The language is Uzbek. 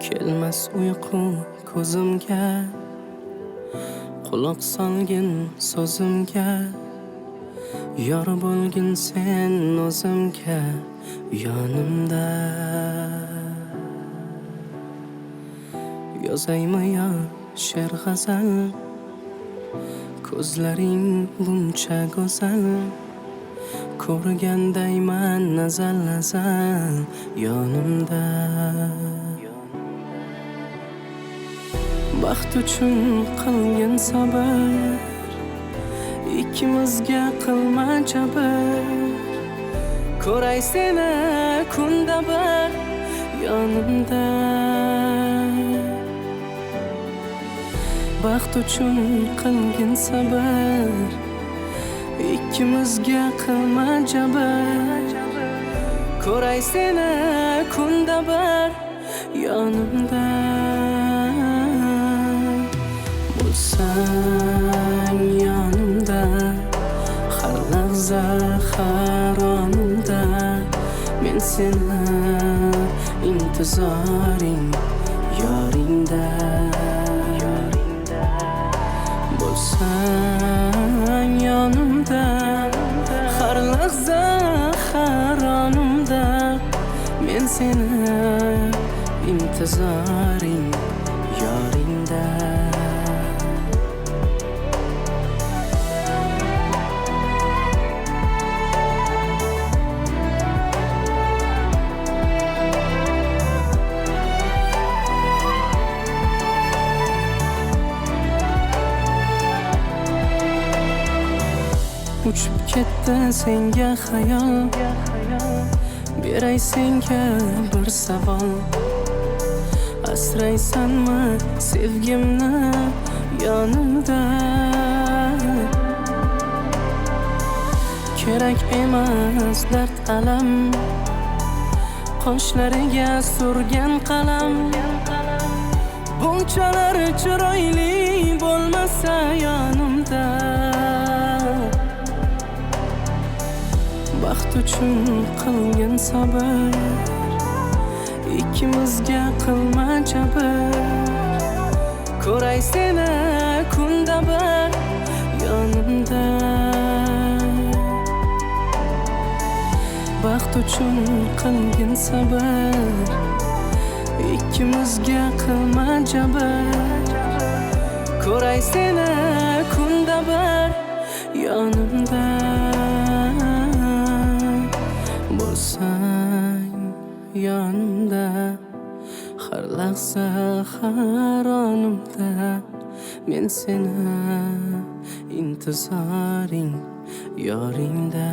Kelmas uyqu ko'zimga, quloq solgin so'zimga, yor bo'lgin sen o'zimga yonimda. Yozaymi yo she'r g'azal, ko'zlaring buncha go'zal, ko'rgandayman azal-azal yonimda. Baxt uchun qilgin sabr, ikkimizga qilma jabr, ko'ray seni kunda bir yonimda. Baxt uchun qilgin sabr, ikkimizga qilma jabr, ko'ray seni kunda bir yonimda. Bo'lsang yonimda, har lahza har onimda, men seni intizoring yoringda. Bo'lsang yonimda, har lahza har onimda, men seni intizoring yoringda. Uchib ketdi senga xayol, beray senga bir savol. Asraysanmi sevgimni yonimda? Kerak emas dard alam, qoshlariga surgan qalam, bunchalar chiroyli bo'lmasa yonimda. Baxt uchun qilgin sabr, ikkimizga qilma jabr, ko'ray seni kunda bir yonimda. Baxt uchun qilgin sabr, ikkimizga qilma jabr, ko'ray seni kunda bir yonimda. Bo'lsang yonimda, har lahza har onimda, men seni intizoring yoringda.